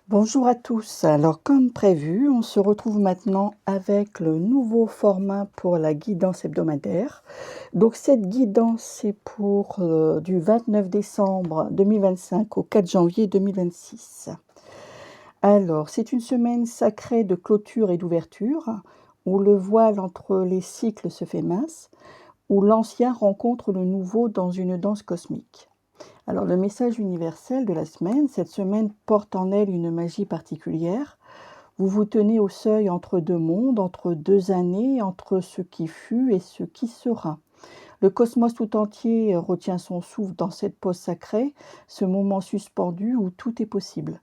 Bonjour à tous. Alors, comme prévu, on se retrouve maintenant avec le nouveau format pour la guidance hebdomadaire. Donc, cette guidance, c'est pour du 29 décembre 2025 au 4 janvier 2026. Alors, c'est une semaine sacrée de clôture et d'ouverture, où le voile entre les cycles se fait mince, où l'ancien rencontre le nouveau dans une danse cosmique. Alors, le message universel de la semaine, cette semaine porte en elle une magie particulière. Vous vous tenez au seuil entre deux mondes, entre deux années, entre ce qui fut et ce qui sera. Le cosmos tout entier retient son souffle dans cette pause sacrée, ce moment suspendu où tout est possible.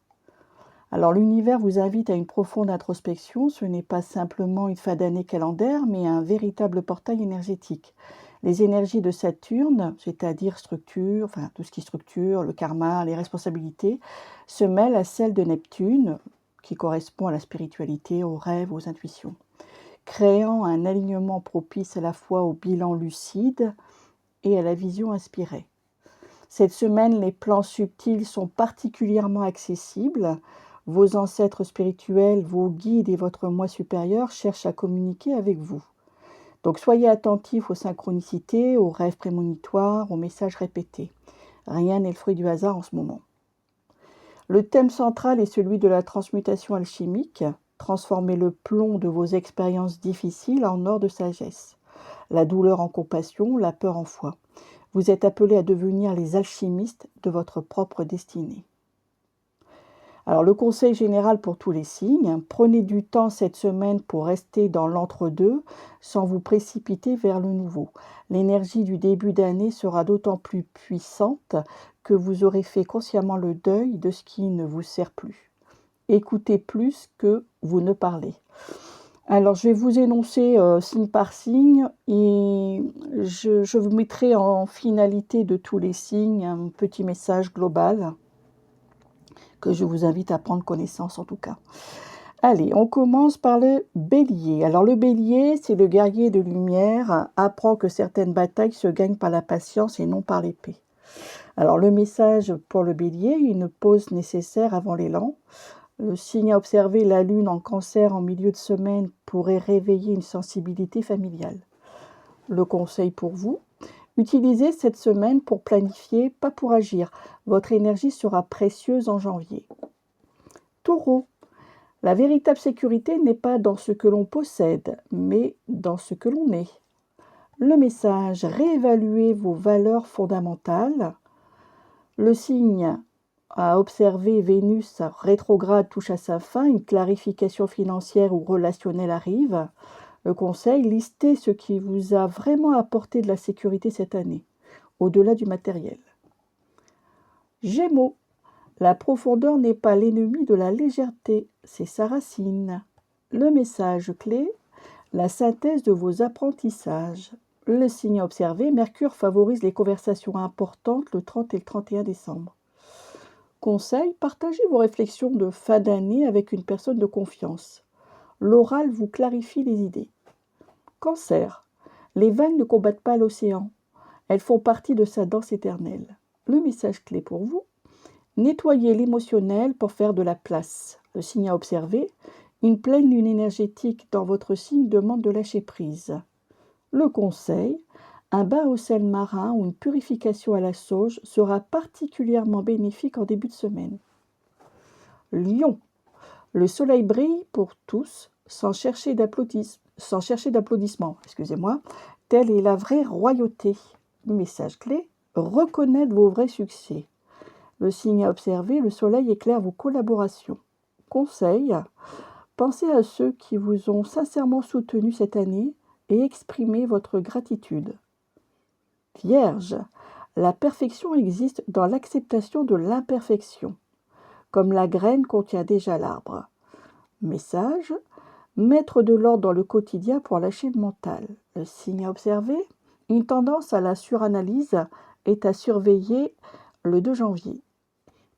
Alors l'univers vous invite à une profonde introspection, ce n'est pas simplement une fin d'année calendaire, mais un véritable portail énergétique. Les énergies de Saturne, c'est-à-dire structure, enfin tout ce qui structure, le karma, les responsabilités, se mêlent à celles de Neptune, qui correspond à la spiritualité, aux rêves, aux intuitions, créant un alignement propice à la fois au bilan lucide et à la vision inspirée. Cette semaine, les plans subtils sont particulièrement accessibles. Vos ancêtres spirituels, vos guides et votre moi supérieur cherchent à communiquer avec vous. Donc soyez attentifs aux synchronicités, aux rêves prémonitoires, aux messages répétés. Rien n'est le fruit du hasard en ce moment. Le thème central est celui de la transmutation alchimique. Transformez le plomb de vos expériences difficiles en or de sagesse. La douleur en compassion, la peur en foi. Vous êtes appelés à devenir les alchimistes de votre propre destinée. Alors le conseil général pour tous les signes, prenez du temps cette semaine pour rester dans l'entre-deux sans vous précipiter vers le nouveau. L'énergie du début d'année sera d'autant plus puissante que vous aurez fait consciemment le deuil de ce qui ne vous sert plus. Écoutez plus que vous ne parlez. Alors, je vais vous énoncer signe par signe et je vous mettrai en finalité de tous les signes un petit message global que je vous invite à prendre connaissance en tout cas. Allez, on commence par le bélier. Alors le bélier, c'est le guerrier de lumière, apprend que certaines batailles se gagnent par la patience et non par l'épée. Alors le message pour le bélier, une pause nécessaire avant l'élan. Le signe à observer, la lune en cancer en milieu de semaine pourrait réveiller une sensibilité familiale. Le conseil pour vous, utilisez cette semaine pour planifier, pas pour agir. Votre énergie sera précieuse en janvier. Taureau, la véritable sécurité n'est pas dans ce que l'on possède, mais dans ce que l'on est. Le message, réévaluez vos valeurs fondamentales. Le signe à observer, Vénus rétrograde touche à sa fin, une clarification financière ou relationnelle arrive. Le conseil, listez ce qui vous a vraiment apporté de la sécurité cette année, au-delà du matériel. Gémeaux, la profondeur n'est pas l'ennemi de la légèreté, c'est sa racine. Le message clé, la synthèse de vos apprentissages. Le signe à observer, Mercure favorise les conversations importantes le 30 et le 31 décembre. Conseil, partagez vos réflexions de fin d'année avec une personne de confiance. L'oral vous clarifie les idées. Cancer, les vagues ne combattent pas l'océan. Elles font partie de sa danse éternelle. Le message clé pour vous, nettoyez l'émotionnel pour faire de la place. Le signe à observer, une pleine lune énergétique dans votre signe demande de lâcher prise. Le conseil, un bain au sel marin ou une purification à la sauge sera particulièrement bénéfique en début de semaine. Lion, le soleil brille pour tous sans chercher d'applaudissements. Telle est la vraie royauté. Message clé, reconnaître vos vrais succès. Le signe à observer, le soleil éclaire vos collaborations. Conseil, pensez à ceux qui vous ont sincèrement soutenu cette année et exprimez votre gratitude. Vierge, la perfection existe dans l'acceptation de l'imperfection, comme la graine contient déjà l'arbre. Message, mettre de l'ordre dans le quotidien pour lâcher le mental. Le signe à observer, une tendance à la suranalyse est à surveiller le 2 janvier.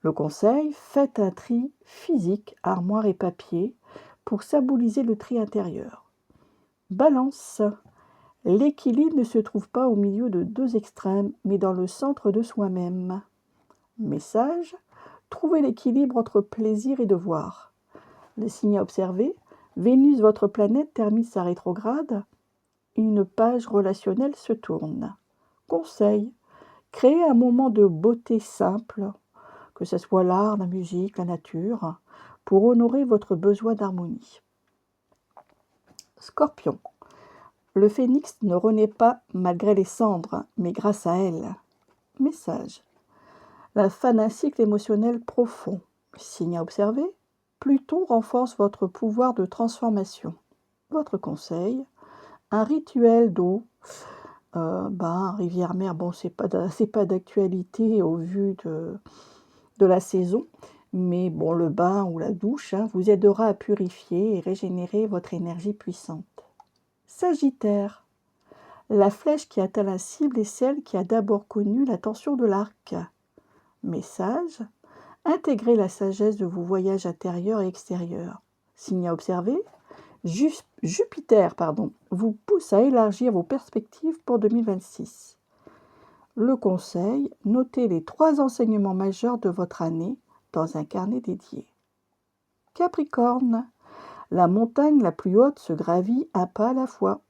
Le conseil, faites un tri physique, armoire et papier, pour symboliser le tri intérieur. Balance, l'équilibre ne se trouve pas au milieu de deux extrêmes, mais dans le centre de soi-même. Message, Trouvez l'équilibre entre plaisir et devoir. Le signe à observer, Vénus, votre planète, termine sa rétrograde. Une page relationnelle se tourne. Conseil, créez un moment de beauté simple, que ce soit l'art, la musique, la nature, pour honorer votre besoin d'harmonie. Scorpion, le phénix ne renaît pas malgré les cendres, mais grâce à elles. Message, la fin d'un cycle émotionnel profond. Signe à observer, Pluton renforce votre pouvoir de transformation. Votre conseil, un rituel d'eau, rivière-mer, bon, c'est pas d'actualité au vu de la saison, mais bon, le bain ou la douche vous aidera à purifier et régénérer votre énergie puissante. Sagittaire, la flèche qui atteint la cible est celle qui a d'abord connu la tension de l'arc. Message, intégrez la sagesse de vos voyages intérieurs et extérieurs. Signe à observer, Jupiter vous pousse à élargir vos perspectives pour 2026. Le conseil, notez les 3 enseignements majeurs de votre année dans un carnet dédié. Capricorne, la montagne la plus haute se gravit un pas à la fois.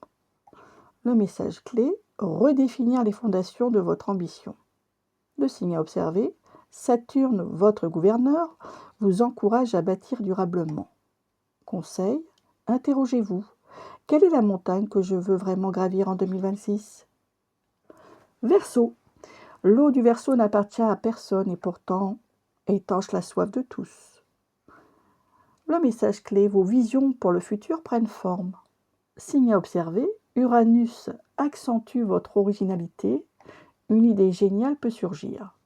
Le message clé, redéfinir les fondations de votre ambition. Le signe à observer, Saturne, votre gouverneur, vous encourage à bâtir durablement. Conseil, interrogez-vous. Quelle est la montagne que je veux vraiment gravir en 2026 ? Verseau, l'eau du Verseau n'appartient à personne et pourtant étanche la soif de tous. Le message clé, vos visions pour le futur prennent forme. Signe à observer, Uranus accentue votre originalité, une idée géniale peut surgir.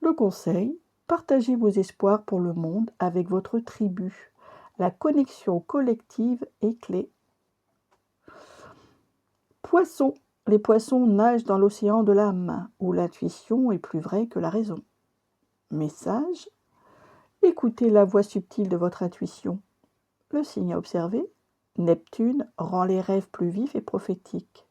Le conseil, partagez vos espoirs pour le monde avec votre tribu. La connexion collective est clé. Poissons, les poissons nagent dans l'océan de l'âme, où l'intuition est plus vraie que la raison. Message, écoutez la voix subtile de votre intuition. Le signe à observer, Neptune rend les rêves plus vifs et prophétiques.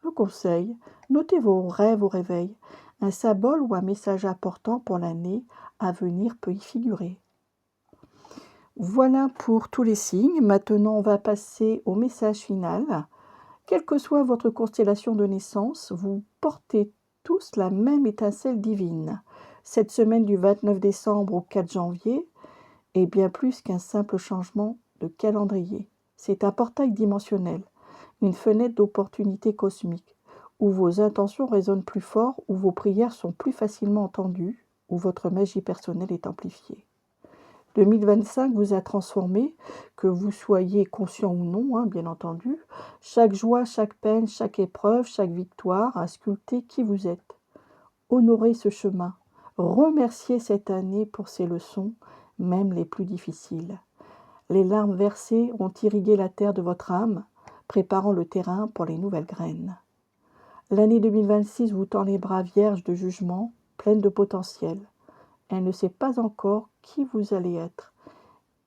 Le conseil, notez vos rêves au réveil. Un symbole ou un message important pour l'année à venir peut y figurer. Voilà pour tous les signes. Maintenant, on va passer au message final. Quelle que soit votre constellation de naissance, vous portez tous la même étincelle divine. Cette semaine du 29 décembre au 4 janvier est bien plus qu'un simple changement de calendrier. C'est un portail dimensionnel, une fenêtre d'opportunité cosmique, où vos intentions résonnent plus fort, où vos prières sont plus facilement entendues, où votre magie personnelle est amplifiée. 2025 vous a transformé, que vous soyez conscient ou non, bien entendu. Chaque joie, chaque peine, chaque épreuve, chaque victoire a sculpté qui vous êtes. Honorez ce chemin. Remerciez cette année pour ses leçons, même les plus difficiles. Les larmes versées ont irrigué la terre de votre âme, préparant le terrain pour les nouvelles graines. L'année 2026 vous tend les bras vierges de jugement, pleine de potentiel. Elle ne sait pas encore qui vous allez être.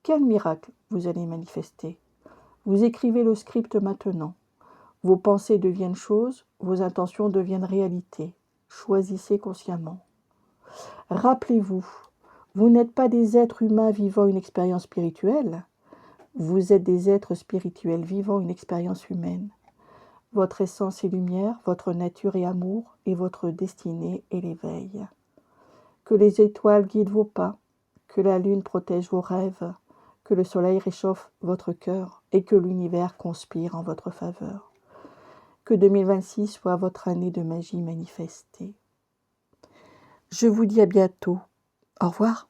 Quel miracle vous allez manifester. Vous écrivez le script maintenant. Vos pensées deviennent choses, vos intentions deviennent réalité. Choisissez consciemment. Rappelez-vous, vous n'êtes pas des êtres humains vivant une expérience spirituelle. Vous êtes des êtres spirituels vivant une expérience humaine. Votre essence est lumière, votre nature est amour et votre destinée est l'éveil. Que les étoiles guident vos pas, que la lune protège vos rêves, que le soleil réchauffe votre cœur et que l'univers conspire en votre faveur. Que 2026 soit votre année de magie manifestée. Je vous dis à bientôt. Au revoir.